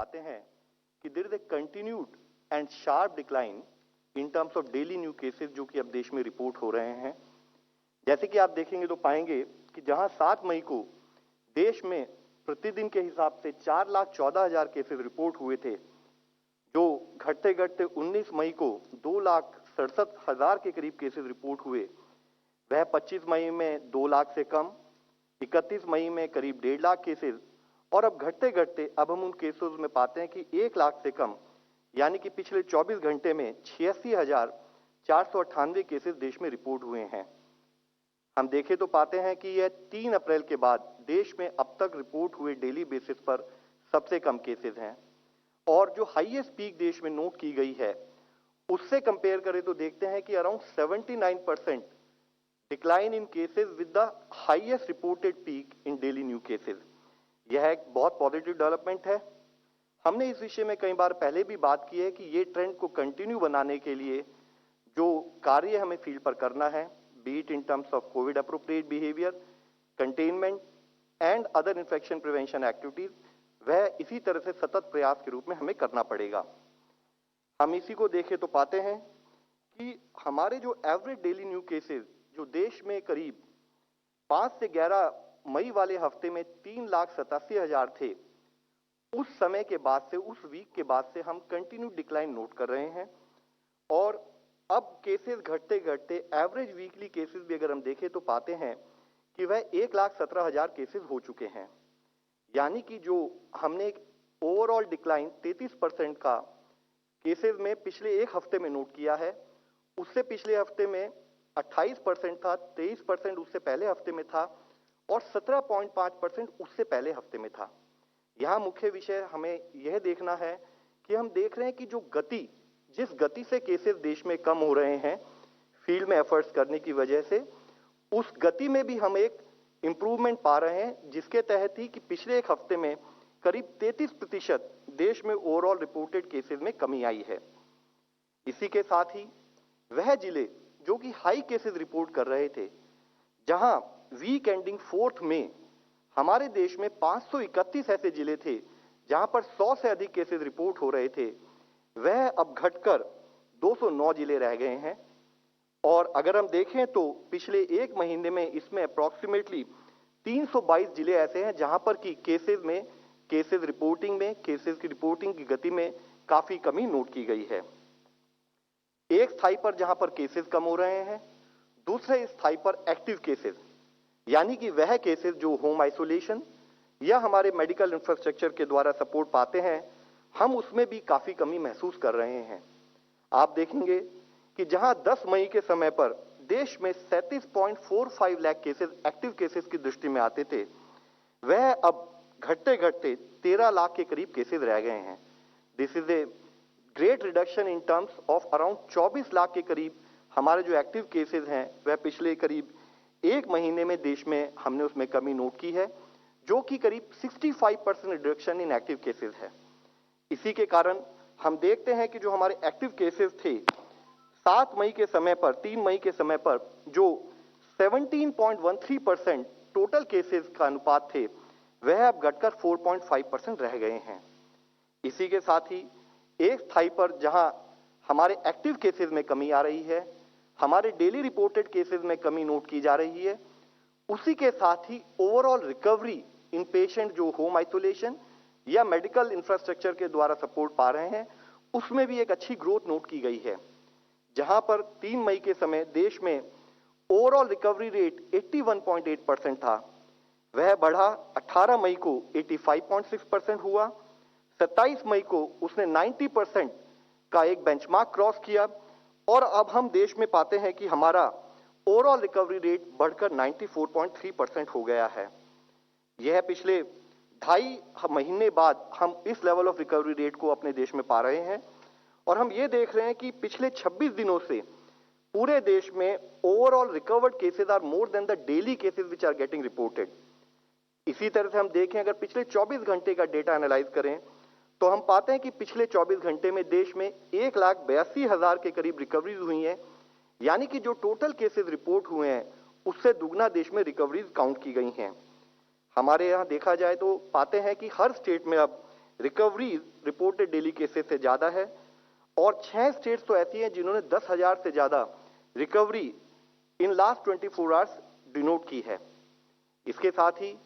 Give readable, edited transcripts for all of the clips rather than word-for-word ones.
पाते हैं कि there is a continued and sharp decline in terms of daily new cases जो कि अब देश में रिपोर्ट हो रहे हैं। जैसे कि आप देखेंगे तो पाएंगे कि जहां 7 मई को देश में प्रतिदिन के हिसाब से 4,14,000 केसेस रिपोर्ट हुए थे, जो घटते घटते 19 मई को 2,67,000 के करीब केसेस रिपोर्ट हुए, वह 25 मई में 2 लाख से कम, 31 मई में करीब 1.5 लाख केसेस, और अब घटते घटते अब हम उन केसेस में पाते हैं कि 1 लाख से कम, यानी कि पिछले 24 घंटे में 86,498 केसेस देश में रिपोर्ट हुए हैं। हम देखें तो पाते हैं कि यह 3 अप्रैल के बाद देश में अब तक रिपोर्ट हुए डेली बेसिस पर सबसे कम केसेस हैं, और जो हाईएस्ट पीक देश में नोट की गई है उससे कंपेयर करें तो देखते हैं कि around 79% decline in cases with the highest reported peak in daily new cases. यह एक बहुत पॉजिटिव डेवलपमेंट है। हमने इस विषय में कई बार पहले भी बात की है कि ये ट्रेंड को कंटिन्यू बनाने के लिए जो कार्य हमें फील्ड पर करना है, B it in terms of Covid appropriate behaviour, containment and other infection prevention activities, वह इसी तरह से सतत प्रयास के रूप में हमें करना पड़ेगा। हम इसी को देखें तो पाते हैं कि हमारे जो एवरेज डेली न्यू केसेस जो देश में करीब 5 से 11 मई वाले हफ्ते में 3,87,000 थे, उस समय के बाद से, उस वीक के बाद से हम कंटिन्यू डिक्लाइन नोट कर रहे हैं, और अब केसेस घटते घटते एवरेज वीकली केसेस भी अगर हम देखें तो पाते हैं कि वह 1,17,000 केसेस हो चुके हैं। यानी कि जो हमने एक ओवरऑल डिक्लाइन 33% का केसेस में पिछले एक हफ्ते में नोट किया है, उससे पिछले हफ्ते में 28% था, 23% उससे पहले हफ्ते में था, और 17.5% उससे पहले हफ्ते में था। यहां मुख्य विषय हमें यह देखना है कि हम देख रहे हैं कि जो गति, जिस गति से केसेस देश में कम हो रहे हैं फील्ड में एफर्ट्स करने की वजह से, उस गति में भी हम एक इंप्रूवमेंट पा रहे हैं, जिसके तहत ही कि पिछले एक हफ्ते में करीब 33% देश में ओवरऑल रिपोर्टेड केसेस में कमी आई है। इसी के साथ ही वह जिले जो कि हाई केसेस रिपोर्ट कर रहे थे, जहां वीक एंडिंग 4 में हमारे देश में 531 ऐसे जिले थे जहां पर 100 से अधिक केसेस रिपोर्ट हो रहे थे, वह अब घटकर 209 जिले रह गए हैं। और अगर हम देखें तो पिछले एक महीने में इसमें अप्रॉक्सीमेटली 322 जिले ऐसे हैं जहां पर की केसेस रिपोर्टिंग में, केसेस की रिपोर्टिंग की गति में काफी कमी नोट की गई है। एक स्थाई पर जहां पर केसेस कम हो रहे हैं, दूसरे स्थाई पर एक्टिव केसेस, यानी कि वह केसेस जो होम आइसोलेशन या हमारे मेडिकल इंफ्रास्ट्रक्चर के द्वारा सपोर्ट पाते हैं, हम उसमें भी काफी कमी महसूस कर रहे हैं। आप देखेंगे कि जहां 10 मई के समय पर देश में 37.45 लाख केसेस एक्टिव केसेस की दृष्टि में आते थे, वह अब घटते घटते 13 लाख के करीब केसेस रह गए हैं। This is a great reduction in terms of around 24 lakh के करीब हमारे जो एक्टिव केसेस हैं, वह पिछले करीब एक महीने में देश में हमने उसमें कमी नोट की है, जो कि करीब 65% रिडक्शन इन एक्टिव केसेस है। इसी के कारण हम देखते हैं कि जो हमारे एक्टिव केसेस थे 7 मई के समय पर, 3 मई के समय पर जो 17.13% टोटल केसेस का अनुपात थे, वह अब घटकर 4.5% रह गए हैं। इसी के साथ ही एक स्थाई पर जहां हमारे एक्टिव केसेस में कमी आ रही है, हमारे डेली रिपोर्टेड केसेस में कमी नोट की जा रही है, उसी के साथ ही ओवरऑल रिकवरी इन पेशेंट जो होम आइसोलेशन या मेडिकल इंफ्रास्ट्रक्चर के द्वारा सपोर्ट पा रहे हैं, उसमें भी एक अच्छी ग्रोथ नोट की गई है। जहां पर 3 मई के समय देश में ओवरऑल रिकवरी रेट 81.8% था, वह बढ़ा 18 मई को 85.6% हुआ, 27 मई को उसने 90% का एक बेंचमार्क क्रॉस किया, और अब हम देश में पाते हैं कि हमारा ओवरऑल रिकवरी रेट बढ़कर 94.3% हो गया है। यह पिछले 2.5 महीने बाद हम इस लेवल ऑफ रिकवरी रेट को अपने देश में पा रहे हैं, और हम ये देख रहे हैं कि पिछले 26 दिनों से पूरे देश में overall recovered cases are more than the daily cases which are getting reported. इसी तरह से हम देखें, अगर पिछले 24 घंटे का डेटा एनालाइज करें तो हम पाते हैं कि पिछले 24 घंटे में देश में 1,82,000 के करीब रिकवरीज हुई हैं, यानी कि जो टोटल केसेस रिपोर्ट हुए हैं उससे दुगना देश में रिकवरीज काउंट की गई हैं। हमारे यहाँ देखा जाए तो पाते हैं कि हर स्टेट में अब रिकवरी रिपोर्टेड डेली केसेस से ज्यादा है और 6 स्टेट्स तो ऐसी हैं जिन्होंने 10,000 से ज्यादा recovery in last 24 hours denote की है। इसके साथ ही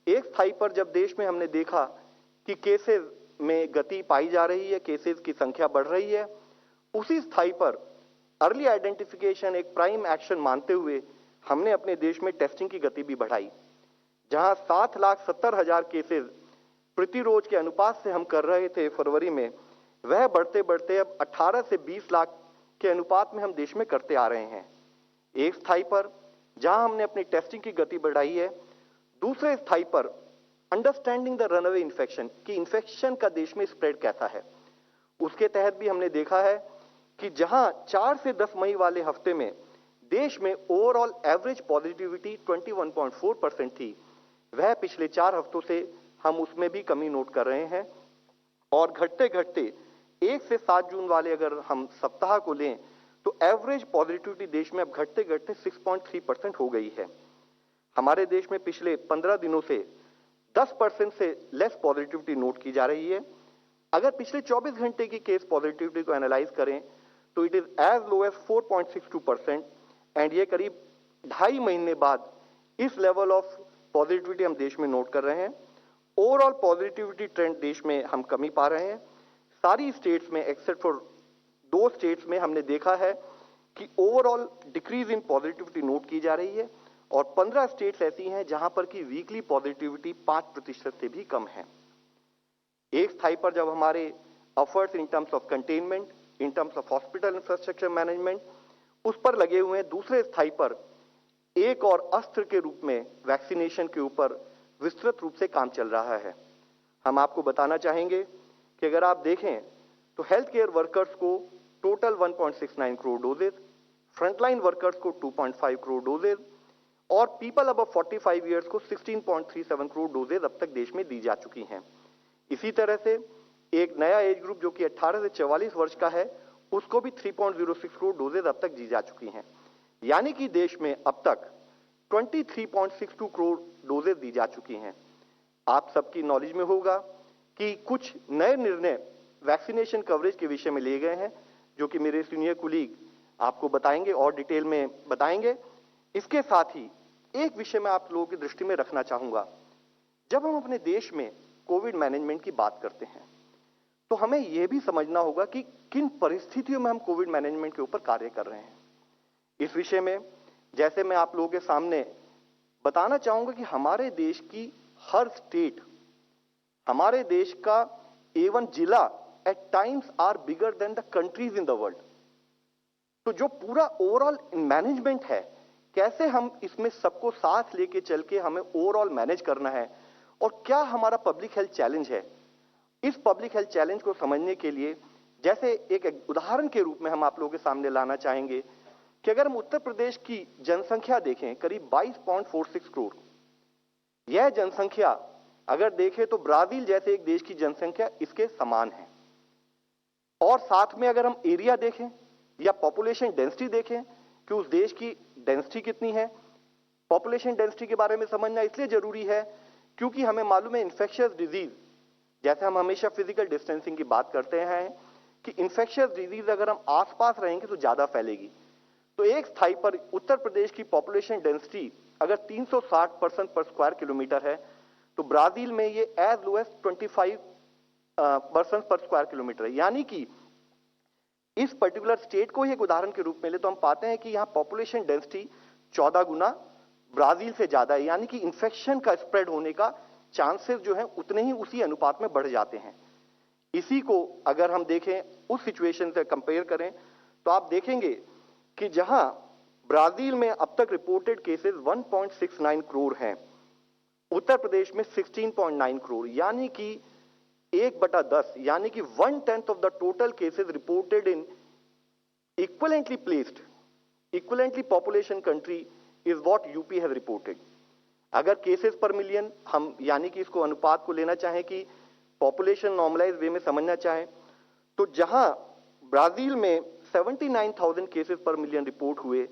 एक स्थाई पर जब देश में हमने देखा कि केसेस में गति पाई जा रही है, केसेस की संख्या बढ़ रही है, उसी स्थाई पर अर्ली आइडेंटिफिकेशन एक प्राइम एक्शन मानते हुए हमने अपने देश में टेस्टिंग की गति भी बढ़ाई। जहां 7,70,000 केसेस प्रतिरोज के अनुपात से हम कर रहे थे फरवरी में, वह बढ़ते बढ़ते अब 18 से 20 लाख के अनुपात में हम देश में करते आ रहे हैं। एक स्थाई पर जहां हमने अपनी टेस्टिंग की गति बढ़ाई है, दूसरे स्थाई पर अंडरस्टैंडिंग द रनअवे इन्फेक्शन कि इन्फेक्शन का देश में स्प्रेड कैसा है, उसके तहत भी हमने देखा है कि जहां 4 से 10 मई वाले हफ्ते में देश में ओवरऑल एवरेज पॉजिटिविटी 21.4% थी, वह पिछले 4 हफ्तों से हम उसमें भी कमी नोट कर रहे हैं और घटते घटते 1 से 7 जून वाले अगर हम सप्ताह को लें तो एवरेज पॉजिटिविटी देश में अब घटते घटते 6.3% हो गई है। हमारे देश में पिछले 15 दिनों से 10% से लेस पॉजिटिविटी नोट की जा रही है। अगर पिछले 24 घंटे की केस पॉजिटिविटी को एनालाइज करें तो it is as low as 4.62% and ये करीब 2.5 महीने बाद इस लेवल ऑफ पॉजिटिविटी हम देश में नोट कर रहे हैं। ओवरऑल पॉजिटिविटी ट्रेंड देश में हम कमी पा रहे हैं। सारी स्टेट्स में एक्सेप्ट फॉर 2 स्टेट्स में हमने देखा है कि overall decrease in positivity note की जा रही है और 15 स्टेट्स ऐसी हैं जहां पर की वीकली पॉजिटिविटी 5% से भी कम है। एक स्थाई पर जब हमारे efforts in terms of containment, in terms of hospital infrastructure management उस पर लगे हुए हैं, दूसरे स्थाई पर एक और अस्त्र के रूप में वैक्सीनेशन के ऊपर विस्तृत रूप से काम चल रहा है। हम आपको बताना चाहेंगे कि अगर आप देखें तो हेल्थ केयर वर्कर्स को total 1.69 crore doses, frontline workers को 2.5 करोड़ डोजेज और पीपल अब 45 ईयर्स को 16.37 करोड़ डोजेज अब तक देश में दी जा चुकी हैं। इसी तरह से एक नया एज ग्रुप जो कि 18 से 44 वर्ष का है, उसको भी 3.06 करोड़ डोजेज अब तक दी जा चुकी हैं। यानी कि देश में अब तक 23.62 करोड़ डोजेज दी जा चुकी हैं। आप सबकी नॉलेज में होगा कि कुछ नए निर्णय वैक्सीनेशन कवरेज के विषय में लिए गए हैं, जो कि मेरे सीनियर कुलीग आपको बताएंगे और डिटेल में बताएंगे। इसके साथ ही एक विषय मैं आप लोगों की दृष्टि में रखना चाहूंगा। जब हम अपने देश में कोविड मैनेजमेंट की बात करते हैं तो हमें यह भी समझना होगा कि किन परिस्थितियों में हम कोविड मैनेजमेंट के ऊपर कार्य कर रहे हैं। इस विषय में जैसे मैं आप लोगों के सामने बताना चाहूंगा कि हमारे देश की हर स्टेट, हमारे देश का एवं जिला eight times are bigger than the countries in the world. तो जो पूरा ओवरऑल मैनेजमेंट है, कैसे हम इसमें सबको साथ लेके चल के हमें ओवरऑल मैनेज करना है और क्या हमारा पब्लिक हेल्थ चैलेंज है, इस पब्लिक हेल्थ चैलेंज को समझने के लिए जैसे एक उदाहरण के रूप में हम आप लोगों के सामने लाना चाहेंगे कि अगर हम उत्तर प्रदेश की जनसंख्या देखें करीब 22.46 करोड़, यह जनसंख्या अगर देखें तो ब्राजील जैसे एक देश की जनसंख्या इसके समान है। और साथ में अगर हम एरिया देखें या पॉपुलेशन डेंसिटी देखें कि उस देश की डेंसिटी कितनी है। पॉपुलेशन डेंसिटी के बारे में समझना इसलिए जरूरी है क्योंकि हमें मालूम है इन्फेक्शियस डिजीज, जैसे हम हमेशा फिजिकल डिस्टेंसिंग की बात करते हैं कि इन्फेक्शियस डिजीज अगर हम आसपास रहेंगे तो ज्यादा फैलेगी। तो एक स्थाई पर उत्तर प्रदेश की पॉपुलेशन डेंसिटी अगर 360 पर्सन पर स्क्वायर किलोमीटर है तो ब्राजील में ये एज लो एज 25 पर्सन पर स्क्वायर किलोमीटर है। यानी कि इस पर्टिकुलर स्टेट को ही एक उदाहरण के रूप में ले तो हम पाते हैं कि यहां पॉपुलेशन डेंसिटी 14 गुना ब्राजील से ज्यादा है। यानी कि इंफेक्शन का स्प्रेड होने का चांसेस जो है उतने ही उसी अनुपात में बढ़ जाते हैं। इसी को अगर हम देखें उस सिचुएशन से कंपेयर करें तो आप देखेंगे कि जहां ब्राजील में अब तक रिपोर्टेड केसेस 1.69 करोड़ हैं, उत्तर प्रदेश में 16.9 करोड़, यानी कि 1/10, यानी कि 1/10 of the total cases reported in equivalently placed, equivalently population country is what UP has reported. अगर केसेस पर मिलियन हम यानी कि इसको अनुपात को लेना चाहें कि पॉपुलेशन नॉर्मलाइज वे में समझना चाहें तो जहां ब्राजील में 79,000 केसेस पर मिलियन रिपोर्ट हुए,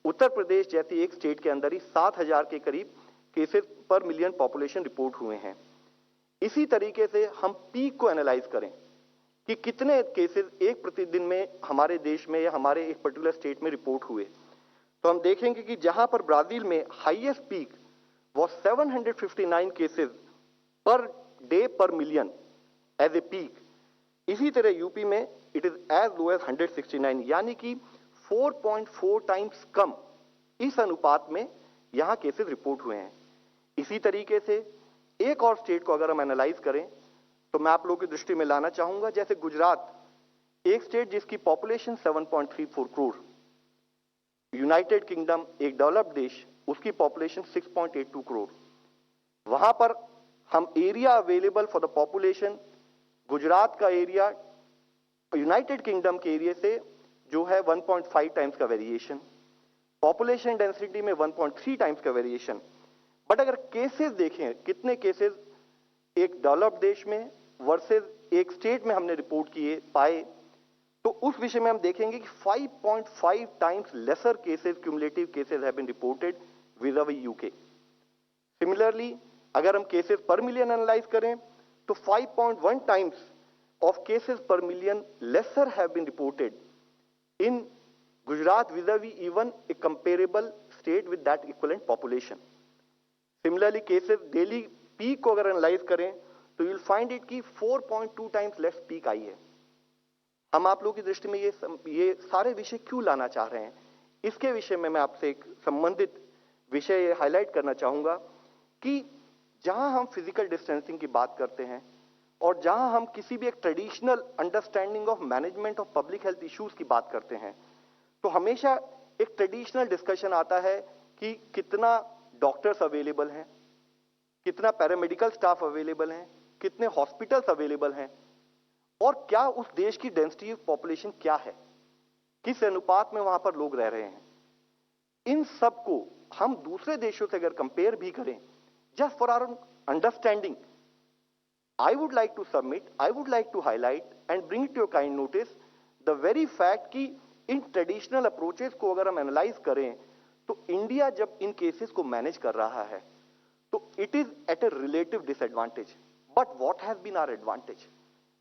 उत्तर प्रदेश जैसी एक स्टेट के अंदर ही 7,000 के करीब केसेस पर मिलियन पॉपुलेशन रिपोर्ट हुए हैं। इसी तरीके से हम पीक को एनालाइज करें कि कितने केसेस एक प्रतिदिन में हमारे देश में या हमारे एक पर्टिकुलर स्टेट में रिपोर्ट हुए, तो हम देखेंगे कि जहां पर ब्राजील में हाईएस्ट पीक was 759 केसेस पर डे पर मिलियन एज ए पीक, इसी तरह यूपी में it is as low as 169, यानी कि 4.4 टाइम्स कम इस अनुपात में यहां केसेस रिपोर्ट हुए हैं। इसी तरीके से एक और स्टेट को अगर हम एनालाइज करें तो मैं आप लोगों की दृष्टि में लाना चाहूंगा, जैसे गुजरात, एक स्टेट जिसकी पॉपुलेशन 7.34 करोड़, यूनाइटेड किंगडम एक डेवलप्ड देश, उसकी पॉपुलेशन 6.82 करोड़। वहां पर हम area available for the population, Gujarat का एरिया यूनाइटेड किंगडम के एरिया से जो है 1.5 टाइम्स का वेरिएशन, पॉपुलेशन डेंसिटी में 1.3 टाइम्स का वेरिएशन। बट अगर केसेस देखें, कितने केसेस एक डेवलप्ड देश में वर्सेस एक स्टेट में हमने रिपोर्ट किए पाए, तो उस विषय में हम देखेंगे कि 5.5 times lesser cases, cumulative cases have been reported vis-a-vis UK. Similarly अगर हम केसेस पर मिलियन एनालाइज करें तो 5.1 टाइम्स ऑफ केसेस पर million lesser have been reported in Gujarat vis-a-vis even a comparable state with that equivalent population. Similarly cases daily peak को अगर analyse करें तो यू विल फाइंड इट कि 4.2 टाइम्स लेस पीक आई है। हम आप लोगों की दृष्टि में ये सारे विषय क्यों लाना चाह रहे हैं, इसके विषय में मैं आपसे एक संबंधित विषय हाईलाइट करना चाहूंगा कि जहां हम फिजिकल डिस्टेंसिंग की बात करते हैं और जहां हम किसी भी एक traditional understanding of management of public health issues की बात करते हैं, तो हमेशा एक ट्रेडिशनल डिस्कशन आता है कि कितना डॉक्टर्स अवेलेबल हैं, कितना पैरामेडिकल स्टाफ अवेलेबल हैं, कितने हॉस्पिटल्स अवेलेबल हैं, और क्या उस देश की डेंसिटी ऑफ पॉपुलेशन क्या है, किस अनुपात में वहां पर लोग रह रहे हैं। इन सब को हम दूसरे देशों से अगर कंपेयर भी करें, just for our understanding, I would like to submit, I would like to highlight and bring it to your kind notice the very fact कि इन ट्रेडिशनल अप्रोचेस को अगर हम एनालाइज करें तो इंडिया जब इन केसेस को मैनेज कर रहा है तो it is at a relative disadvantage. But what has been our advantage,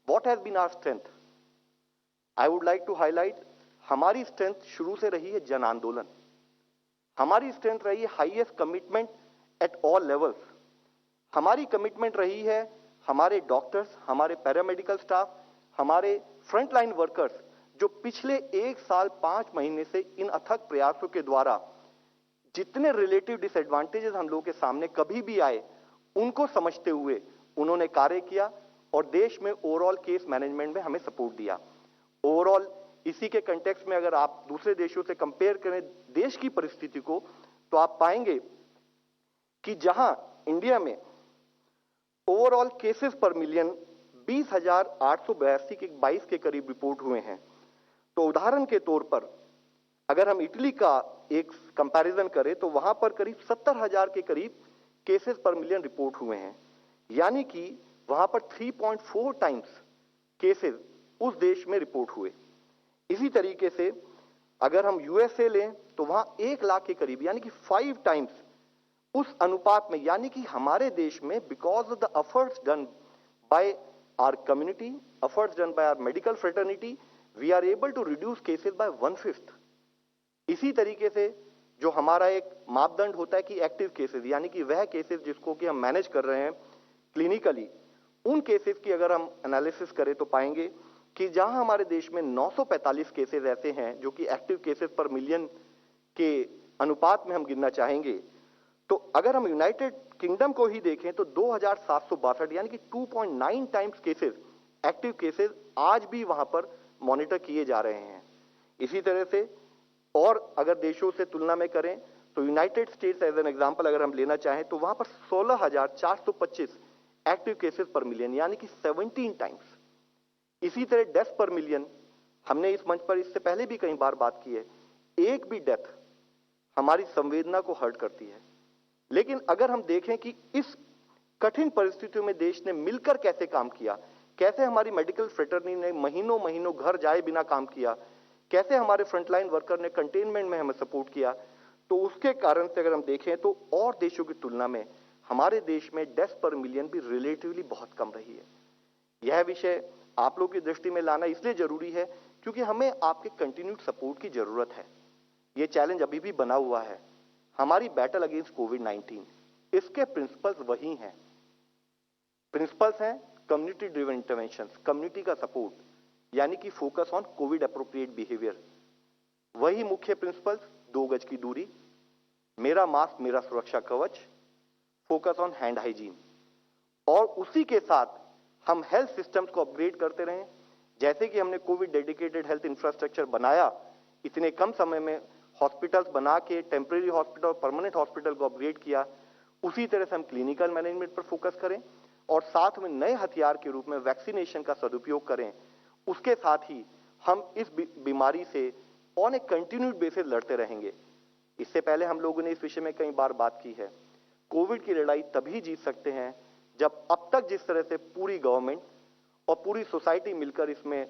what has been our strength? I would like to highlight, हमारी स्ट्रेंथ शुरू से रही है जन आंदोलन, हमारी स्ट्रेंथ रही है highest commitment at all levels, हमारी कमिटमेंट रही है हमारे डॉक्टर्स, हमारे पैरामेडिकल स्टाफ, हमारे फ्रंटलाइन वर्कर्स जो पिछले 1 साल 5 महीने से इन अथक प्रयासों के द्वारा जितने रिलेटिव डिसएडवांटेजेस हम लोगों के सामने कभी भी आए उनको समझते हुए उन्होंने कार्य किया और देश में ओवरऑल केस मैनेजमेंट में हमें सपोर्ट दिया। ओवरऑल इसी के कंटेक्स्ट में अगर आप दूसरे देशों से कंपेयर करें देश की परिस्थिति को तो आप पाएंगे कि जहां इंडिया में ओवरऑल केसेस पर मिलियन 20,882 के 22 के करीब रिपोर्ट हुए हैं, तो उदाहरण के तौर पर अगर हम इटली का एक कंपैरिजन करें तो वहां पर करीब 70,000 के करीब केसेस पर मिलियन रिपोर्ट हुए हैं, यानी कि वहां पर 3.4 टाइम्स केसेस उस देश में रिपोर्ट हुए। इसी तरीके से अगर हम यूएसए लें तो वहां 1 लाख के करीब यानी कि 5 टाइम्स उस अनुपात में, यानी कि हमारे देश में because of the efforts done by our community, efforts done by our medical fraternity, we are able to reduce cases by 1/5। इसी तरीके से जो हमारा एक मापदंड होता है कि एक्टिव केसेस, यानी कि वह केसेस जिसको कि हम मैनेज कर रहे हैं क्लिनिकली, उन केसेस की अगर हम एनालिसिस करें तो पाएंगे कि जहां हमारे देश में 945 केसेस ऐसे हैं जो कि एक्टिव केसेस पर मिलियन के अनुपात में हम गिनना चाहेंगे, तो अगर हम यूनाइटेड किंगडम को ही देखें तो 2,762 यानी कि 2.9 टाइम्स केसेस, एक्टिव केसेस आज भी वहां पर मॉनिटर किए जा रहे हैं। इसी तरह से और अगर देशों से तुलना में करें तो United States as an example अगर हम लेना चाहें तो वहां पर 16,425 एक्टिव केसेस पर मिलियन यानी कि 17 टाइम्स। इसी तरह डेथ पर मिलियन, हमने इस मंच पर इससे पहले भी कई बार बात की है, एक भी डेथ हमारी संवेदना को हर्ट करती है, लेकिन अगर हम देखें कि इस कठिन परिस्थितियों में देश ने मिलकर कैसे काम किया, कैसे हमारी मेडिकल फ्रेटर्निटी ने महीनों महीनों घर जाए बिना काम किया, कैसे हमारे फ्रंटलाइन वर्कर ने कंटेनमेंट में हमें सपोर्ट किया, तो उसके कारण से अगर हम देखें तो और देशों की तुलना में हमारे देश में डेथ पर मिलियन भी रिलेटिवली बहुत कम रही है। यह विषय आप लोग की दृष्टि में लाना इसलिए जरूरी है क्योंकि हमें आपके कंटिन्यूड सपोर्ट की जरूरत है। यह चैलेंज अभी भी बना हुआ है। हमारी बैटल अगेंस्ट कोविड-19, इसके प्रिंसिपल्स वही हैं। प्रिंसिपल्स हैं कम्युनिटी ड्रिवन इंटरवेंशंस, कम्युनिटी का सपोर्ट, यानी कि focus on Covid appropriate behaviour. वही मुख्य प्रिंसिपल्स 2 गज की दूरी, मेरा मास्क मेरा सुरक्षा कवच, फोकस ऑन हैंड हाइजीन, और उसी के साथ हम हेल्थ सिस्टम्स को अपग्रेड करते रहें। जैसे कि हमने कोविड डेडिकेटेड हेल्थ इंफ्रास्ट्रक्चर बनाया, इतने कम समय में हॉस्पिटल्स बना के टेम्परेरी हॉस्पिटल और परमानेंट हॉस्पिटल को अपग्रेड किया, उसी तरह से हम क्लिनिकल मैनेजमेंट पर फोकस करें और साथ में नए हथियार के रूप में वैक्सीनेशन का सदुपयोग करें। उसके साथ ही हम इस बीमारी से ऑन ए कंटिन्यूड बेसिस लड़ते रहेंगे। इससे पहले हम लोगों ने इस विषय में कई बार बात की है। कोविड की लड़ाई तभी जीत सकते हैं जब अब तक जिस तरह से पूरी गवर्नमेंट और पूरी सोसाइटी मिलकर इसमें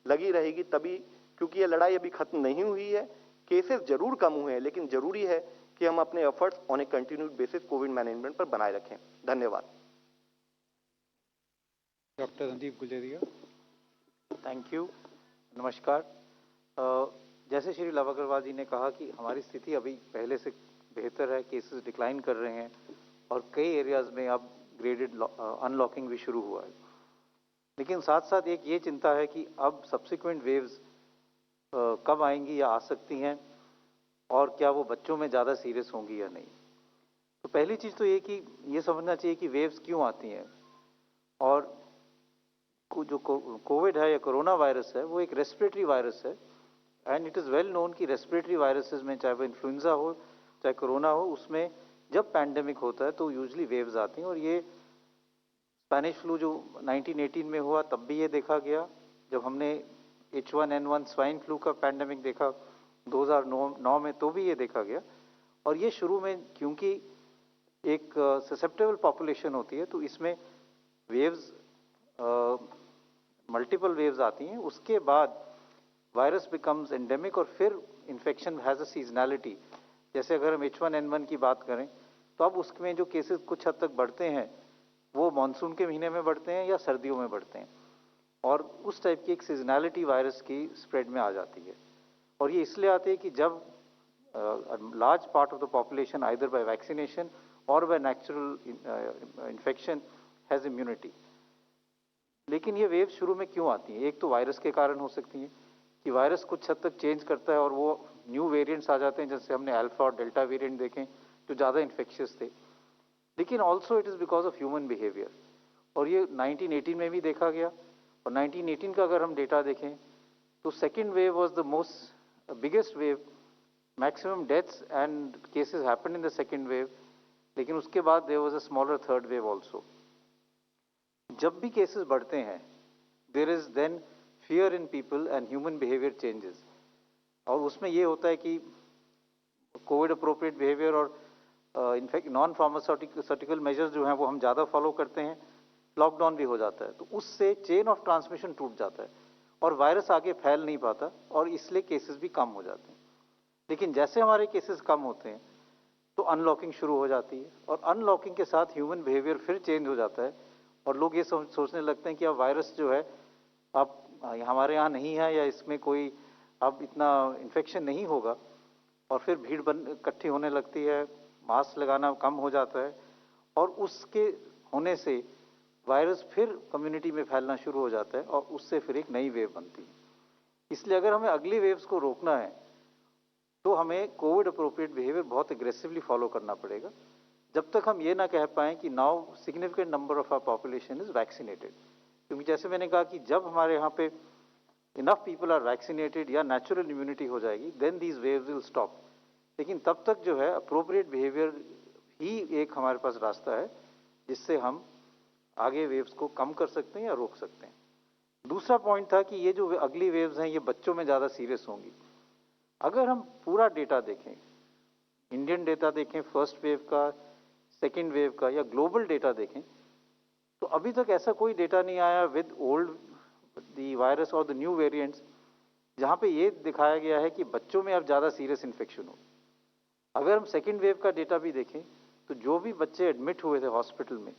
लगी रहेगी, तभी, क्योंकि यह लड़ाई अभी खत्म नहीं हुई है। केसेस जरूर कम हुए हैं, लेकिन जरूरी है कि हम अपने efforts on A continued basis Covid management पर बनाए रखें। धन्यवाद। Doctor Sandeep Guleria. Thank you. नमस्कार। जैसे श्री लव अग्रवाल जी ने कहा कि हमारी स्थिति अभी पहले से बेहतर है, केसेस डिक्लाइन कर रहे हैं और कई एरियाज में अब ग्रेडेड अनलॉकिंग भी शुरू हुआ है। लेकिन साथ साथ एक ये चिंता है कि अब सब्सिक्वेंट वेव्स कब आएंगी या आ सकती हैं और क्या वो बच्चों में ज़्यादा सीरियस होंगी या नहीं। तो पहली चीज़ तो ये कि ये समझना चाहिए कि वेव्स क्यों आती हैं, और जो कोविड है या कोरोना वायरस है वो एक रेस्पिरेटरी वायरस है, and it is well known कि रेस्पिरेटरी वायरसेस में, चाहे वो इन्फ्लुएंजा हो चाहे कोरोना हो, उसमें जब पैंडेमिक होता है तो यूजली वेव्स आती हैं। और ये स्पेनिश फ्लू जो 1918 में हुआ तब भी ये देखा गया, जब हमने H1N1 स्वाइन फ्लू का पैंडेमिक देखा 2009 में, तो भी ये देखा गया। और ये शुरू में क्योंकि एक ससेप्टेबल पॉपुलेशन होती है तो इसमें वेव्स, मल्टीपल वेव्स आती हैं, उसके बाद वायरस बिकम्स एंडेमिक और फिर इन्फेक्शन हैज़ अ सीजनैलिटी। जैसे अगर हम H1N1 की बात करें तो अब उसमें जो केसेस कुछ हद तक बढ़ते हैं वो मानसून के महीने में बढ़ते हैं या सर्दियों में बढ़ते हैं, और उस टाइप की एक सीजनैलिटी वायरस की स्प्रेड में आ जाती है। और ये इसलिए आती है कि जब large part of the population either by vaccination or by natural infection has immunity. लेकिन ये वेव शुरू में क्यों आती हैं? एक तो वायरस के कारण हो सकती है कि वायरस कुछ हद तक चेंज करता है और वो न्यू वेरिएंट्स आ जाते हैं, जैसे हमने अल्फा और डेल्टा वेरिएंट देखें जो ज़्यादा इन्फेक्शियस थे। लेकिन also it is because of human behaviour, और ये 1918 में भी देखा गया। और 1918 का अगर हम डेटा देखें तो second wave was the most biggest wave, maximum deaths and cases happened in the second wave, लेकिन उसके बाद there was a smaller third wave also. जब भी केसेस बढ़ते हैं there is then fear in people and human behaviour changes, और उसमें ये होता है कि कोविड अप्रोप्रिएट बिहेवियर और इनफैक्ट नॉन फार्मास्यूटिकल मेजर्स जो हैं वो हम ज़्यादा फॉलो करते हैं, लॉकडाउन भी हो जाता है, तो उससे चेन ऑफ ट्रांसमिशन टूट जाता है और वायरस आगे फैल नहीं पाता और इसलिए केसेस भी कम हो जाते हैं। लेकिन जैसे हमारे केसेस कम होते हैं तो अनलॉकिंग शुरू हो जाती है, और अनलॉकिंग के साथ ह्यूमन बिहेवियर फिर चेंज हो जाता है और लोग ये सोचने लगते हैं कि अब वायरस जो है अब हमारे यहाँ नहीं है या इसमें कोई अब इतना इन्फेक्शन नहीं होगा, और फिर भीड़ इकट्ठी होने लगती है, मास्क लगाना कम हो जाता है, और उसके होने से वायरस फिर कम्युनिटी में फैलना शुरू हो जाता है और उससे फिर एक नई वेव बनती है। इसलिए अगर हमें अगली वेव्स को रोकना है तो हमें कोविड अप्रोप्रिएट बिहेवियर बहुत एग्रेसिवली फॉलो करना पड़ेगा, जब तक हम ये ना कह पाएँ कि now significant number of our population is vaccinated. क्योंकि जैसे मैंने कहा कि जब हमारे यहाँ पे इनफ पीपल आर वैक्सीनेटेड या नेचुरल इम्यूनिटी हो जाएगी then these waves will stop. लेकिन तब तक जो है अप्रोप्रिएट बिहेवियर ही एक हमारे पास रास्ता है जिससे हम आगे वेव्स को कम कर सकते हैं या रोक सकते हैं। दूसरा पॉइंट था कि ये जो अगली वेव्स हैं ये बच्चों में ज़्यादा सीरियस होंगी। अगर हम पूरा डेटा देखें, इंडियन डेटा देखें फर्स्ट वेव का, सेकेंड वेव का, या ग्लोबल डेटा देखें, तो अभी तक ऐसा कोई डेटा नहीं आया विद ओल्ड द वायरस और द न्यू वेरिएंट्स जहाँ पे ये दिखाया गया है कि बच्चों में अब ज़्यादा सीरियस इन्फेक्शन हो। अगर हम सेकेंड वेव का डेटा भी देखें तो जो भी बच्चे एडमिट हुए थे हॉस्पिटल में,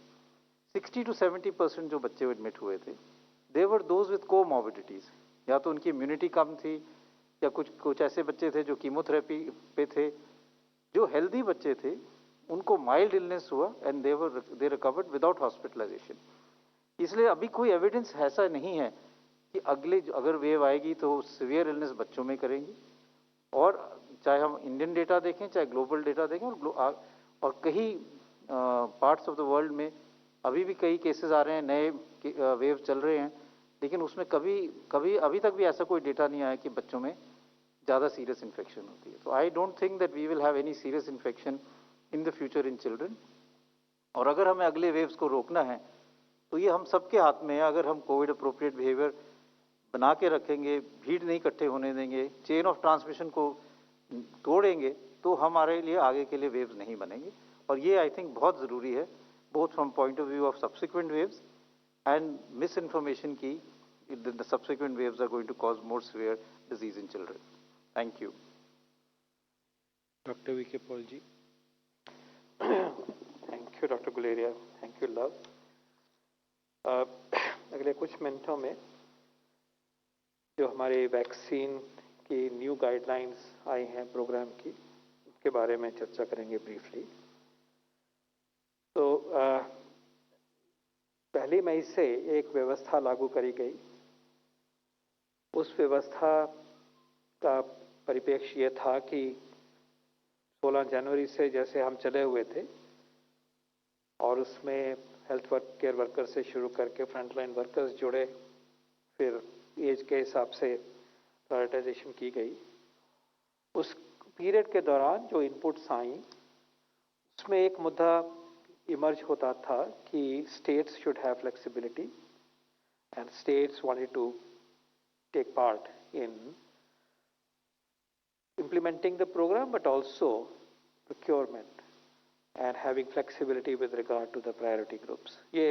60 to 70% जो बच्चे एडमिट हुए थे, दे वर दोज विद कोमॉर्बिडिटीज। या तो उनकी इम्यूनिटी कम थी, या कुछ ऐसे बच्चे थे जो कीमोथेरेपी पे थे। जो हेल्दी बच्चे थे उनको माइल्ड इलनेस हुआ and they recovered without hospitalisation. इसलिए अभी कोई एविडेंस ऐसा नहीं है कि अगर वेव आएगी तो सीवियर इलनेस बच्चों में करेंगी। और चाहे हम इंडियन डेटा देखें, चाहे ग्लोबल डेटा देखें, और कई पार्ट्स ऑफ द वर्ल्ड में अभी भी कई केसेस आ रहे हैं, नए वेव चल रहे हैं, लेकिन उसमें कभी अभी तक भी ऐसा कोई डेटा नहीं आया कि बच्चों में ज़्यादा सीरियस इन्फेक्शन होती है। तो I don't think that we will have any serious infection in the future in children. और अगर हमें अगले वेव्स को रोकना है तो ये हम सबके हाथ में है। अगर हम कोविड अप्रोप्रिएट बिहेवियर बना के रखेंगे, भीड़ नहीं इकट्ठे होने देंगे, चेन ऑफ ट्रांसमिशन को तोड़ेंगे, तो हमारे लिए आगे के लिए वेव्स नहीं बनेंगे। और ये आई थिंक बहुत ज़रूरी है, both from point of view of subsequent waves and miss information की the subsequent waves are going to cause more severe disease in children. Thank you. Dr. V.K. Paul ji. Thank you, Dr. Guleria. Thank you, Love. अगले कुछ मिनटों में जो हमारे vaccine की new guidelines आई हैं programme की, उसके बारे में चर्चा करेंगे ब्रीफली। तो पहली मई से एक व्यवस्था लागू करी गई। उस व्यवस्था का परिप्रेक्ष्य यह था कि 16 जनवरी से जैसे हम चले हुए थे, और उसमें हेल्थ केयर वर्कर से शुरू करके फ्रंटलाइन वर्कर्स जुड़े, फिर एज के हिसाब से प्रायोरिटाइजेशन की गई। उस पीरियड के दौरान जो इनपुट्स आई, उसमें एक मुद्दा इमर्ज होता था कि states should have flexibility and states wanted to take part in implementing the program, but also procurement and having flexibility with regard to the priority groups. ये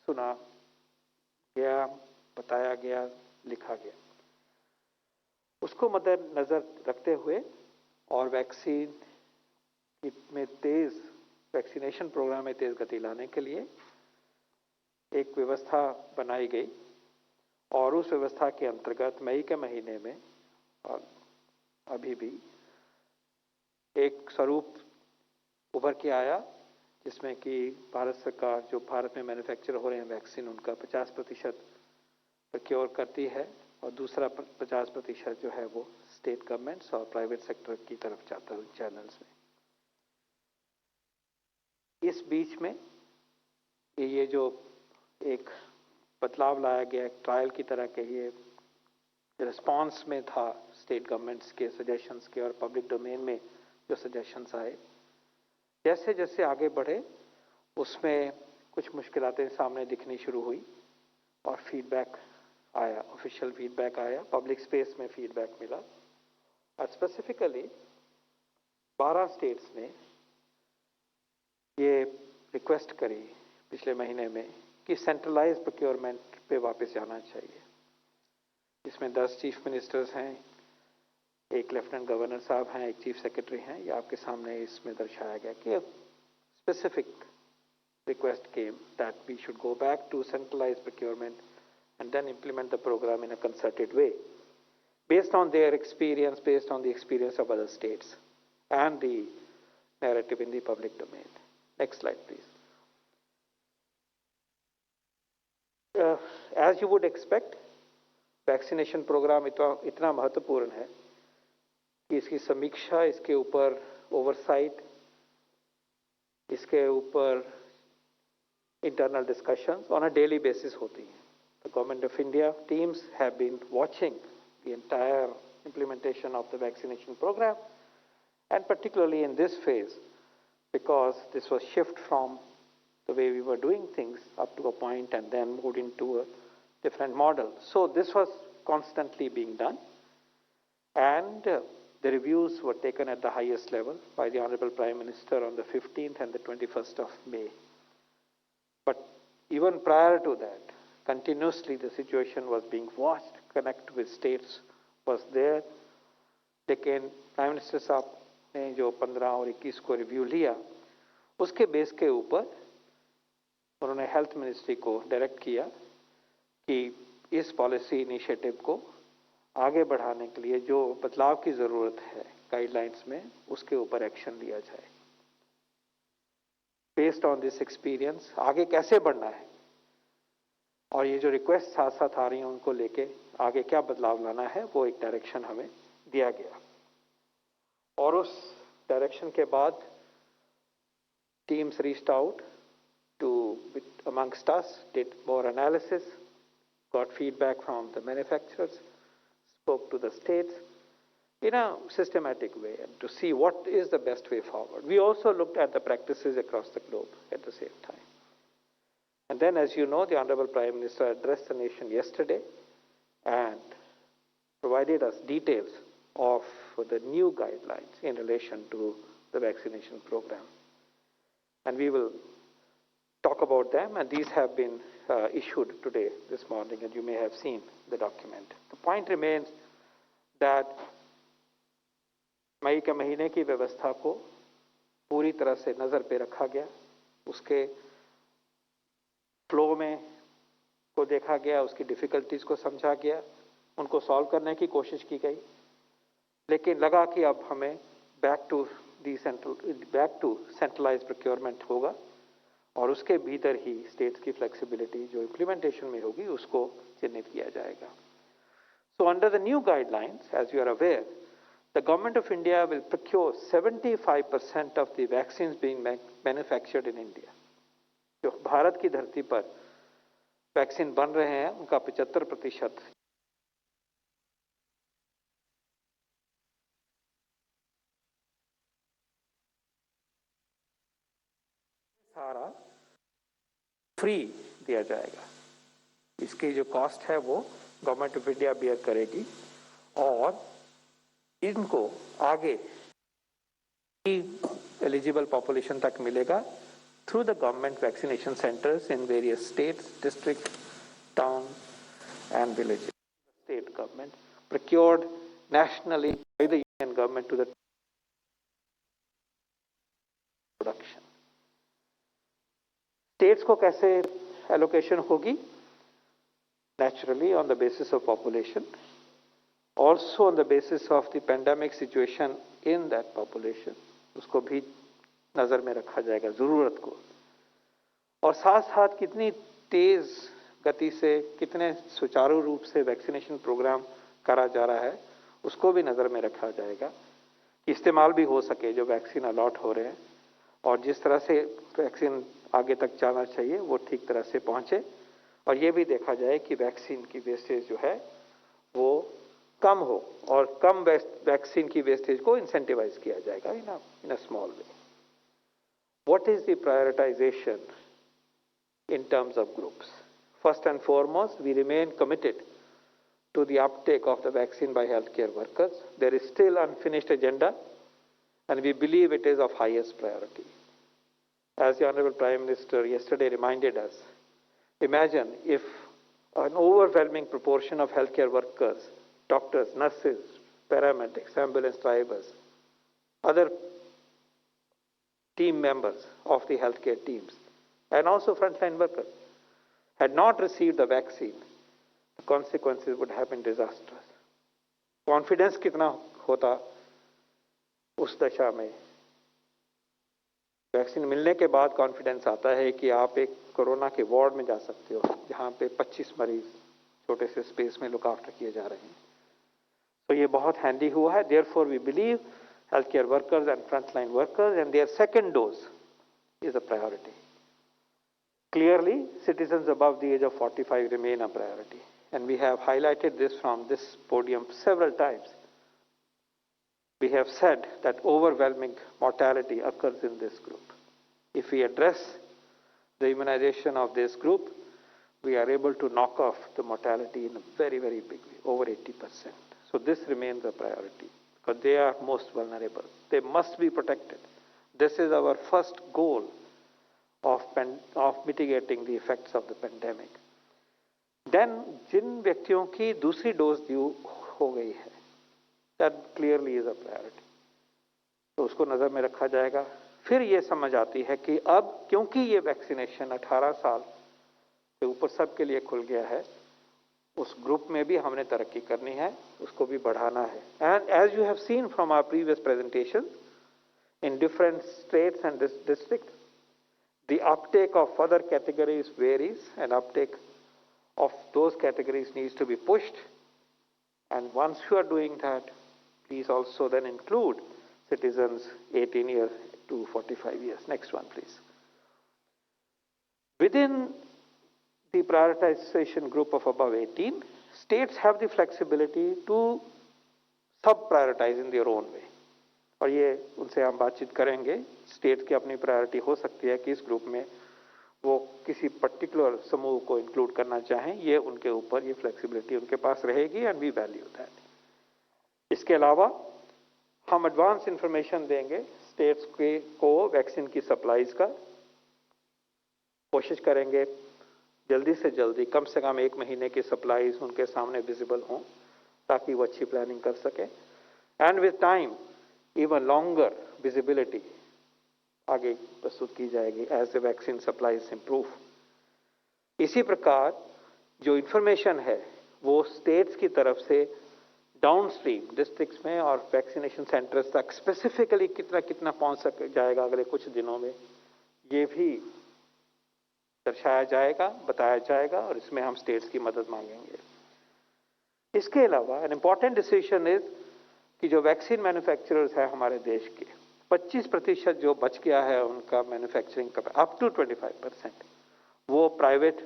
सुना गया, बताया गया, लिखा गया। उसको मद्देनजर रखते हुए और वैक्सीनेशन प्रोग्राम में तेज गति लाने के लिए एक व्यवस्था बनाई गई। और उस व्यवस्था के अंतर्गत मई के महीने में और अभी भी एक स्वरूप उभर के आया, जिसमें कि भारत सरकार जो भारत में मैन्युफैक्चर हो रहे हैं वैक्सीन, उनका 50% प्रोक्योर करती है, और दूसरा 50% जो है वो स्टेट गवर्नमेंट्स और प्राइवेट सेक्टर की तरफ जाता है उन चैनल्स में। इस बीच में ये जो एक बदलाव लाया गया, एक ट्रायल की तरह के, ये रिस्पांस में था स्टेट गवर्नमेंट्स के सजेशंस के और पब्लिक डोमेन में जो सजेशंस आए। जैसे जैसे आगे बढ़े उसमें कुछ मुश्किलातें सामने दिखनी शुरू हुई और फीडबैक आया, ऑफिशियल फीडबैक आया, पब्लिक स्पेस में फीडबैक मिला। और स्पेसिफिकली 12 स्टेट्स ने ये रिक्वेस्ट करी पिछले महीने में कि सेंट्रलाइज प्रोक्योरमेंट पे वापस जाना चाहिए। इसमें 10 चीफ मिनिस्टर्स हैं, एक लेफ्टिनेंट गवर्नर साहब हैं, एक चीफ सेक्रेटरी हैं। ये आपके सामने इसमें दर्शाया गया कि specific request came that we should go back to centralise procurement and then implement the program in a concerted way based on their experience, based on the experience of other states and the narrative in the public domain. Next slide, please. As you would expect, vaccination programme इतना महत्वपूर्ण है कि इसकी समीक्षा, इसके ऊपर oversight, इसके ऊपर internal discussions on a daily basis होती हैं। The Government of India teams have been watching the entire implementation of the vaccination program, and particularly in this phase, because this was shift from the way we were doing things up to a point and then moved into a different model. So this was constantly being done, and the reviews were taken at the highest level by the Honorable Prime Minister on the 15th and the 21st of May. But even prior to that, continuously the situation was being watched, connect with states was there. लेकिन prime minister साहब ने जो 15 और 21 को review लिया, उसके base के ऊपर उन्होंने हेल्थ मिनिस्ट्री को डायरेक्ट किया कि इस पॉलिसी इनिशिएटिव को आगे बढ़ाने के लिए जो बदलाव की जरूरत है गाइडलाइंस में, उसके ऊपर एक्शन लिया जाए। बेस्ड ऑन दिस एक्सपीरियंस आगे कैसे बढ़ना है और ये जो रिक्वेस्ट साथ साथ आ रही हैं उनको लेके आगे क्या बदलाव लाना है, वो एक डायरेक्शन हमें दिया गया। और उस डायरेक्शन के बाद teams reached out to amongst us, did more analysis, got feedback from the manufacturers, spoke to the states in a systematic way and to see what is the best way forward. We also looked at the practices across the globe at the same time. And then, as you know, the Honorable Prime Minister addressed the nation yesterday and provided us details of the new guidelines in relation to the vaccination program. And we will talk about them, and these have been issued today, this morning, and you may have seen the document. The point remains that मई के महीने की व्यवस्था को पूरी तरह से नजर पे रखा गया, उसके फ्लो में को देखा गया, उसकी डिफिकल्टीज को समझा गया, उनको सॉल्व करने की कोशिश की गई, लेकिन लगा कि अब हमें बैक टू सेंट्रलाइज्ड प्रोक्योरमेंट होगा और उसके भीतर ही स्टेट्स की फ्लेक्सिबिलिटी जो इम्प्लीमेंटेशन में होगी उसको चिन्हित किया जाएगा। So under the new guidelines, as you are aware, the government of India will procure 75% of the vaccines being manufactured in India. जो भारत की धरती पर वैक्सीन बन रहे हैं उनका 75% सारा फ्री दिया जाएगा। इसकी जो कॉस्ट है वो गवर्नमेंट ऑफ इंडिया बेयर करेगी और इनको आगे एलिजिबल पॉपुलेशन तक मिलेगा through the government vaccination centres in various states, district, town and villages. State government procured nationally by the union government to the production. States को कैसे एलोकेशन होगी? Naturally on the basis of population, also on the basis of the pandemic situation in that population, उसको भी नजर में रखा जाएगा जरूरत को, और साथ साथ कितनी तेज गति से, कितने सुचारू रूप से वैक्सीनेशन प्रोग्राम करा जा रहा है उसको भी नजर में रखा जाएगा, इस्तेमाल भी हो सके जो वैक्सीन अलॉट हो रहे हैं, और जिस तरह से वैक्सीन आगे तक जाना चाहिए वो ठीक तरह से पहुंचे, और ये भी देखा जाए कि वैक्सीन की वेस्टेज जो है वो कम हो और कम वैक्सीन की वेस्टेज को इंसेंटिवाइज किया जाएगा in a small way. What is the prioritisation in terms of groups? First and foremost, we remain committed to the uptake of the vaccine by healthcare workers. There is still unfinished agenda and we believe it is of highest priority. As the Honorable Prime Minister yesterday reminded us, imagine if an overwhelming proportion of healthcare workers, doctors, nurses, paramedics, ambulance drivers, other team members of the healthcare teams and also frontline workers had not received the vaccine, the consequences would have been disastrous. Confidence कितना होता उस दशा में? Vaccine मिलने के बाद confidence आता है कि आप एक कोरोना के वार्ड में जा सकते हो जहां पे 25 मरीज छोटे से स्पेस में लुक आफ्टर किए जा रहे हैं। तो ये बहुत हैंडी हुआ है। Therefore we believe healthcare workers and frontline workers and their second dose is a priority. Clearly, citizens above the age of 45 remain a priority. And we have highlighted this from this podium several times. We have said that overwhelming mortality occurs in this group. If we address the immunization of this group, we are able to knock off the mortality in a very, very big way, over 80%. So this remains a priority because they are most vulnerable. They must be protected. This is our first goal of mitigating the effects of the pandemic. Then जिन व्यक्तियों की दूसरी dose due हो गई है, that clearly is a priority. तो उसको नजर में रखा जाएगा। फिर ये समझ आती है कि अब क्योंकि ये वैक्सीनेशन 18 साल से ऊपर सबके लिए खुल गया है, उस ग्रुप में भी हमने तरक्की करनी है, उसको भी बढ़ाना है. And as you have seen from our previous presentation in different states and districts, the uptake of other categories varies, and uptake of those categories needs to be pushed. And once you are doing that, please also then include citizens 18 years to 45 years. Next one, please. Within the prioritization group of above 18, states have the flexibility to sub-prioritize in their own way. और ये उनसे हम बातचीत करेंगे. State की अपनी priority हो सकती है कि इस ग्रुप में वो किसी पर्टिकुलर समूह को इंक्लूड करना चाहें, ये उनके ऊपर, ये फ्लेक्सिबिलिटी उनके पास रहेगी, एंड वी वैल्यू दैट. इसके अलावा हम एडवांस इंफॉर्मेशन देंगे स्टेट्स को वैक्सीन की सप्लाईज का. कोशिश करेंगे जल्दी से जल्दी, कम से कम 1 महीने की सप्लाईज उनके सामने विजिबल हों, ताकि वो अच्छी प्लानिंग कर सके. And with time even longer visibility आगे प्रस्तुत की जाएगी as the vaccine supplies improve. इसी प्रकार जो इंफॉर्मेशन है वो स्टेट्स की तरफ से डाउनस्ट्रीम डिस्ट्रिक्ट्स में और वैक्सीनेशन सेंटर्स तक स्पेसिफिकली कितना कितना पहुंच जाएगा अगले कुछ दिनों में, ये भी दर्शाया जाएगा, बताया जाएगा, और इसमें हम स्टेट्स की मदद मांगेंगे. इसके अलावा एन इम्पॉर्टेंट डिसीजन इज कि जो वैक्सीन मैन्युफैक्चरर्स है हमारे देश के 25% जो बच गया है उनका मैन्युफैक्चरिंग का अप टू 25% वो प्राइवेट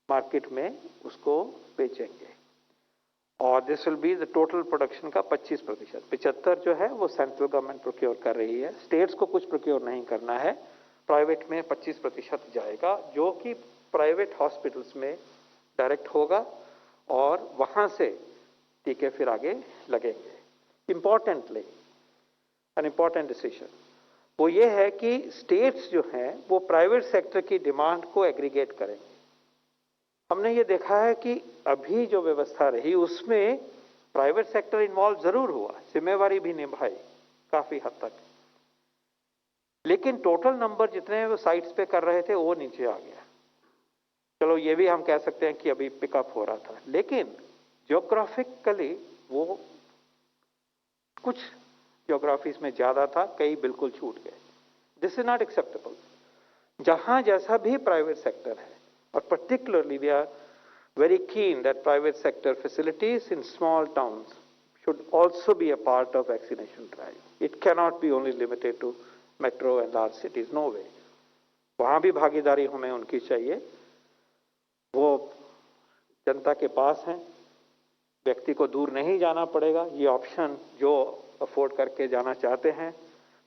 मार्केट में उसको बेचेंगे. और this will be the total production का 25%. 75 जो है वो सेंट्रल गवर्नमेंट प्रोक्योर कर रही है, स्टेट्स को कुछ प्रोक्योर नहीं करना है. प्राइवेट में 25% जाएगा जो कि प्राइवेट हॉस्पिटल्स में डायरेक्ट होगा और वहां से टीके फिर आगे लगेंगे. इंपॉर्टेंटली एन इंपॉर्टेंट डिसीजन वो ये है कि स्टेट्स जो हैं वो प्राइवेट सेक्टर की डिमांड को एग्रीगेट करेंगे. हमने ये देखा है कि अभी जो व्यवस्था रही उसमें प्राइवेट सेक्टर इन्वॉल्व जरूर हुआ, जिम्मेवारी भी निभाई काफी हद तक, लेकिन टोटल नंबर जितने वो साइट्स पे कर रहे थे वो नीचे आ गया. चलो ये भी हम कह सकते हैं कि अभी पिकअप हो रहा था, लेकिन ज्योग्राफिकली वो कुछ ज्योग्राफीज में ज्यादा था, कई बिल्कुल छूट गए. This is not acceptable. जहां जैसा भी प्राइवेट सेक्टर है, और particularly we are very keen that private sector facilities in small towns should also be a part of vaccination drive. It cannot be only limited to metro and large cities. No way. वहां भी भागीदारी हमें उनकी चाहिए. वो जनता के पास हैं, व्यक्ति को दूर नहीं जाना पड़ेगा. ये ऑप्शन जो अफोर्ड करके जाना चाहते हैं,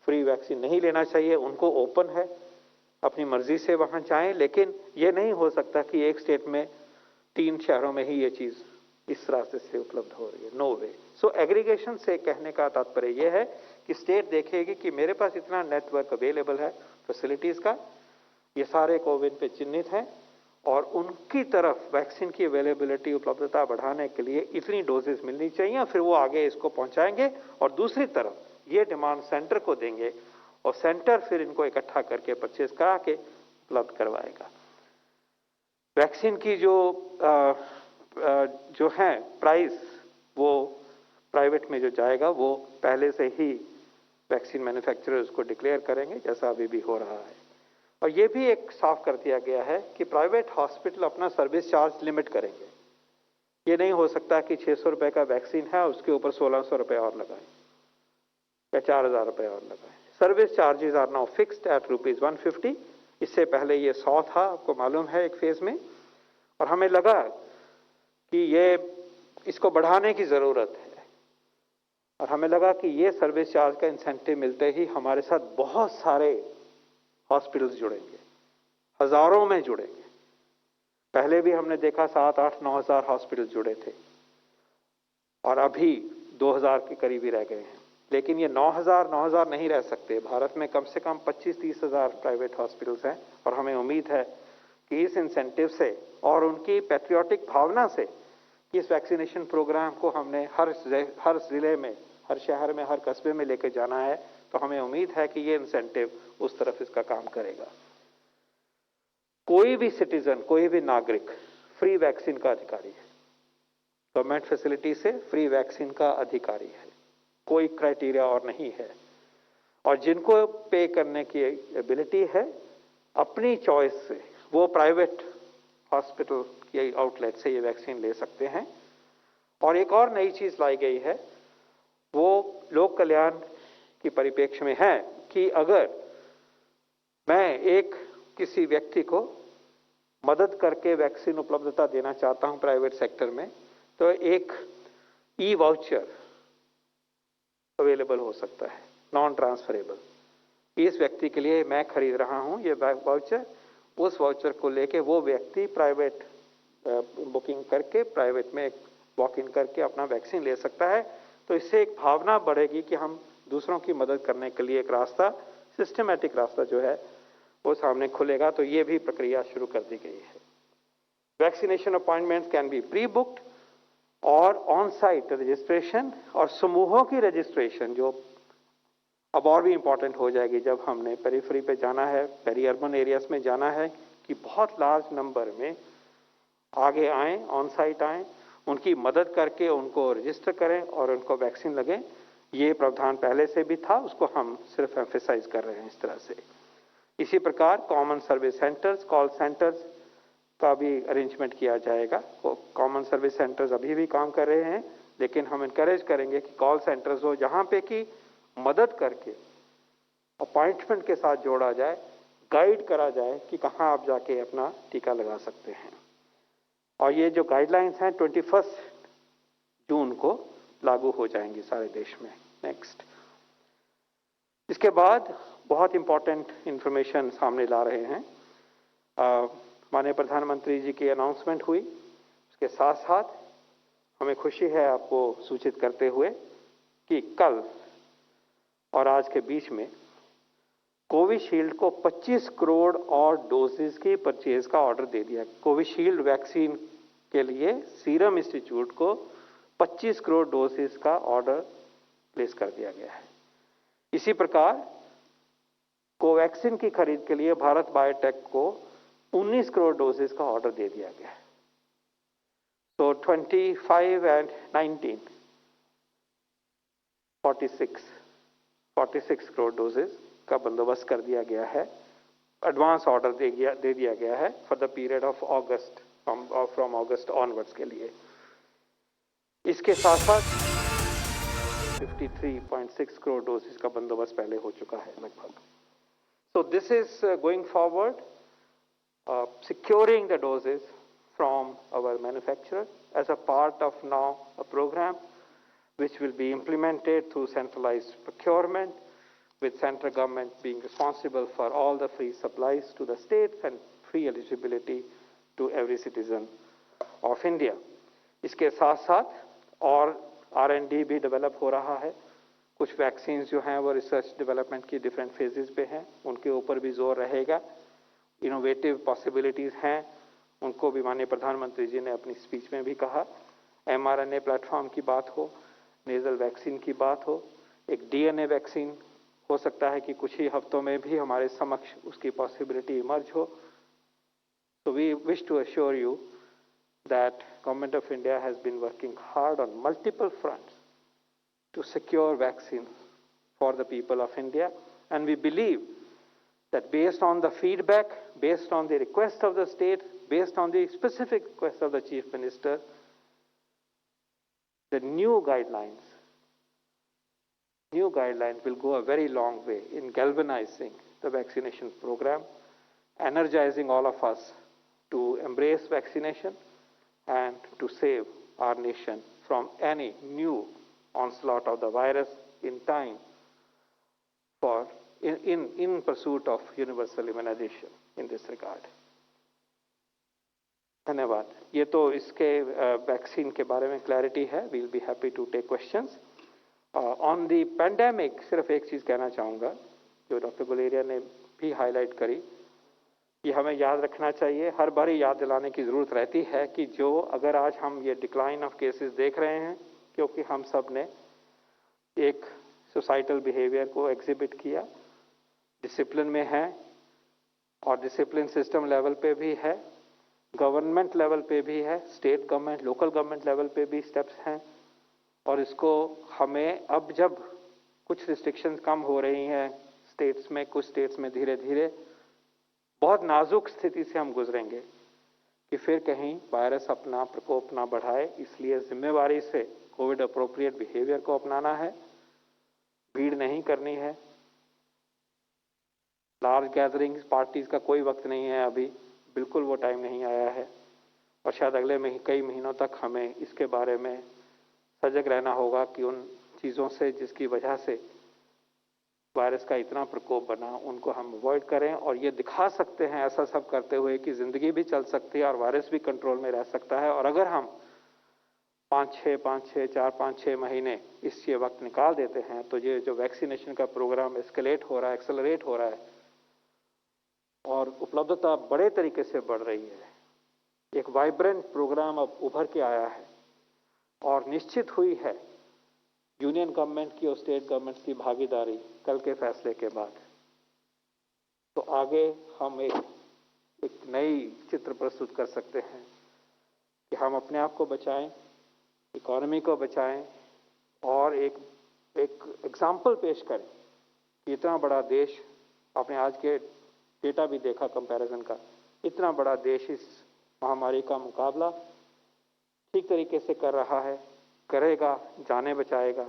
फ्री वैक्सीन नहीं लेना चाहिए, उनको ओपन है, अपनी मर्जी से वहां जाएं. लेकिन ये नहीं हो सकता कि एक स्टेट में 3 शहरों में ही ये चीज इस रास्ते से उपलब्ध हो रही है. नो वे. सो एग्रीगेशन से कहने का तात्पर्य यह है कि स्टेट देखेगी कि मेरे पास इतना नेटवर्क अवेलेबल है फैसिलिटीज का, ये सारे कोविन पे चिन्हित हैं, और उनकी तरफ वैक्सीन की अवेलेबिलिटी, उपलब्धता बढ़ाने के लिए इतनी डोजेस मिलनी चाहिए, फिर वो आगे इसको पहुंचाएंगे. और दूसरी तरफ ये डिमांड सेंटर को देंगे और सेंटर फिर इनको इकट्ठा करके परचेज करा के उपलब्ध करवाएगा. वैक्सीन की जो है प्राइस, वो प्राइवेट में जो जाएगा वो पहले से ही वैक्सीन मैन्युफैक्चरर्स को डिक्लेयर करेंगे, जैसा अभी भी हो रहा है. और ये भी एक साफ कर दिया गया है कि प्राइवेट हॉस्पिटल अपना सर्विस चार्ज लिमिट करेंगे. ये नहीं हो सकता कि 600 रुपए का वैक्सीन है उसके ऊपर 1600 रुपए और लगाएं या 4000 रुपए और लगाएं. Service charges are now fixed at ₹150. इससे पहले ये 100 था, आपको मालूम है, एक फेज में. और हमें लगा कि ये इसको बढ़ाने की जरूरत है, और हमें लगा कि ये सर्विस चार्ज का इंसेंटिव मिलते ही हमारे साथ बहुत सारे हॉस्पिटल्स जुड़ेंगे, हजारों में जुड़ेंगे. पहले भी हमने देखा 7, 8, 9 हजार हॉस्पिटल जुड़े थे, और अभी 2000 के करीब ही रह गए हैं. लेकिन ये 9,000 नहीं रह सकते. भारत में कम से कम 25-30 हजार प्राइवेट हॉस्पिटल्स हैं, और हमें उम्मीद है कि इस इंसेंटिव से और उनकी पैट्रियोटिक भावना से कि इस वैक्सीनेशन प्रोग्राम को हमने हर जिले में, हर शहर में, हर कस्बे में लेकर जाना है, तो हमें उम्मीद है कि ये इंसेंटिव उस तरफ इसका काम करेगा। कोई भी सिटीजन, कोई भी नागरिक फ्री वैक्सीन का अधिकारी है, गवर्नमेंट फैसिलिटी से फ्री वैक्सीन का अधिकारी है, कोई क्राइटेरिया और नहीं है। और जिनको पे करने की एबिलिटी है, अपनी चॉइस से वो प्राइवेट हॉस्पिटल के आउटलेट से ये वैक्सीन ले सकते हैं। और एक और नई चीज लाई गई है, वो लोक कल्याण की परिप्रेक्ष्य में है कि अगर मैं एक किसी व्यक्ति को मदद करके वैक्सीन उपलब्धता देना चाहता हूं प्राइवेट सेक्टर में, तो एक ई वाउचर अवेलेबल हो सकता है, नॉन ट्रांसफरेबल। इस व्यक्ति के लिए मैं खरीद रहा हूं ये वाउचर, उस वाउचर को लेके वो व्यक्ति प्राइवेट बुकिंग करके प्राइवेट में वॉक इन करके अपना वैक्सीन ले सकता है। तो इससे एक भावना बढ़ेगी कि हम दूसरों की मदद करने के लिए एक रास्ता, सिस्टमैटिक रास्ता जो है वो सामने खुलेगा। तो ये भी प्रक्रिया शुरू कर दी गई है। Vaccination appointments can be pre booked और ऑन साइट रजिस्ट्रेशन और समूहों की रजिस्ट्रेशन, जो अब और भी इंपॉर्टेंट हो जाएगी जब हमने पेरिफेरी पे जाना है, पेरी अर्बन एरियाज में जाना है, कि बहुत लार्ज नंबर में आगे आए, ऑन साइट आए, उनकी मदद करके उनको रजिस्टर करें और उनको वैक्सीन लगे। ये प्रावधान पहले से भी था, उसको हम सिर्फ एम्फेसाइज कर रहे हैं इस तरह से। इसी प्रकार common service centres, call centres का भी अरेंजमेंट किया जाएगा। कॉमन सर्विस सेंटर्स अभी भी काम कर रहे हैं, लेकिन हम इनकरेज करेंगे कि कॉल सेंटर्स हो जहां पे कि मदद करके अपॉइंटमेंट के साथ जोड़ा जाए, गाइड करा जाए कि कहां आप जाके अपना टीका लगा सकते हैं। और ये जो गाइडलाइंस हैं 21 जून को लागू हो जाएंगी सारे देश में। नेक्स्ट, इसके बाद बहुत इंपॉर्टेंट इंफॉर्मेशन सामने ला रहे हैं। माननीय प्रधानमंत्री जी की अनाउंसमेंट हुई, उसके साथ साथ हमें खुशी है आपको सूचित करते हुए कि कल और आज के बीच में कोविशील्ड को 25 करोड़ और डोजेस की परचेज का ऑर्डर दे दिया। कोविशील्ड वैक्सीन के लिए सीरम इंस्टीट्यूट को 25 करोड़ डोजेस का ऑर्डर प्लेस कर दिया गया है। इसी प्रकार कोवैक्सीन की खरीद के लिए भारत बायोटेक को 19 करोड़ डोजेस का ऑर्डर दे दिया गया है। तो 25 एंड 19, 46 करोड़ डोजेस का बंदोबस्त कर दिया गया है। एडवांस ऑर्डर दे दिया गया है for the period of August, from August onwards के लिए। इसके साथ साथ 53.6 करोड़ डोजेस का बंदोबस्त पहले हो चुका है लगभग। So this is going forward, securing the doses from our manufacturer as a part of now a program which will be implemented through centralized procurement, with central government being responsible for all the free supplies to the states and free eligibility to every citizen of India. इसके साथ साथ और R&D भी develop हो रहा है। कुछ vaccine जो हैं वो रिसर्च डेवलपमेंट की डिफरेंट फेजेस पे हैं, उनके ऊपर भी जोर रहेगा। इनोवेटिव पॉसिबिलिटीज हैं, उनको भी माननीय प्रधानमंत्री जी ने अपनी स्पीच में भी कहा। mRNA प्लेटफॉर्म की बात हो, नेजल वैक्सीन की बात हो, एक DNA वैक्सीन हो सकता है कि कुछ ही हफ्तों में भी हमारे समक्ष उसकी पॉसिबिलिटी इमर्ज हो। So we wish to assure you that Government of India has been working hard on multiple fronts to secure vaccines for the people of India, and we believe that based on the feedback, based on the request of the state, based on the specific request of the Chief Minister, the new guidelines will go a very long way in galvanizing the vaccination program, energizing all of us to embrace vaccination and to save our nation from any new onslaught of the virus in time for in pursuit of universal immunization in this regard. धन्यवाद। ये तो इसके vaccine के बारे में clarity है। Will be happy to take questions. On the pandemic सिर्फ एक चीज कहना चाहूंगा जो डॉक्टर गुलेरिया ने भी हाईलाइट करी, कि हमें याद रखना चाहिए, हर बार याद दिलाने की जरूरत रहती है कि जो अगर आज हम ये डिक्लाइन ऑफ केसेस देख रहे हैं, क्योंकि हम सब ने एक सोसाइटल बिहेवियर को एग्जिबिट किया, डिसिप्लिन में है और डिसिप्लिन सिस्टम लेवल पे भी है, गवर्नमेंट लेवल पे भी है, state government, local government level पे भी स्टेप्स हैं। और इसको हमें अब जब कुछ रिस्ट्रिक्शंस कम हो रही हैं स्टेट्स में, कुछ स्टेट्स में धीरे धीरे, बहुत नाजुक स्थिति से हम गुजरेंगे कि फिर कहीं वायरस अपना प्रकोप ना बढ़ाए। इसलिए जिम्मेवारी से कोविड अप्रोप्रिएट बिहेवियर को अपनाना है, भीड़ नहीं करनी है, लार्ज गैदरिंग्स पार्टीज का कोई वक्त नहीं है अभी, बिल्कुल वो टाइम नहीं आया है। और शायद अगले कई महीनों तक हमें इसके बारे में सजग रहना होगा कि उन चीज़ों से जिसकी वजह से वायरस का इतना प्रकोप बना उनको हम अवॉइड करें। और ये दिखा सकते हैं ऐसा सब करते हुए कि ज़िंदगी भी चल सकती है और वायरस भी कंट्रोल में रह सकता है। और अगर हम 4-5-6 महीने इस ये वक्त निकाल देते हैं तो ये जो वैक्सीनेशन का प्रोग्राम एस्केलेट हो रहा है, एक्सेलरेट हो रहा है और उपलब्धता बड़े तरीके से बढ़ रही है, एक वाइब्रेंट प्रोग्राम अब उभर के आया है और निश्चित हुई है यूनियन गवर्नमेंट की और स्टेट गवर्नमेंट्स की भागीदारी कल के फैसले के बाद, तो आगे हम एक नई चित्र प्रस्तुत कर सकते हैं कि हम अपने आप को बचाएं, इकोनॉमी को बचाएं और एक एग्जाम्पल पेश करें कि इतना बड़ा देश, आपने आज के डेटा भी देखा कंपैरिजन का, इतना बड़ा देश इस महामारी का मुकाबला ठीक तरीके से कर रहा है, करेगा, जाने बचाएगा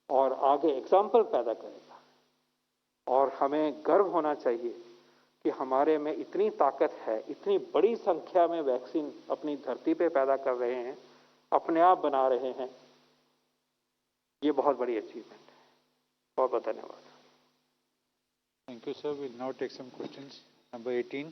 और आगे एग्जाम्पल पैदा करेगा। और हमें गर्व होना चाहिए कि हमारे में इतनी ताकत है, इतनी बड़ी संख्या में वैक्सीन अपनी धरती पे पैदा कर रहे हैं, अपने आप बना रहे हैं, ये बहुत बड़ी अचीवमेंट है। बहुत बहुत धन्यवाद। Thank you, sir. We'll now take some questions. Number 18.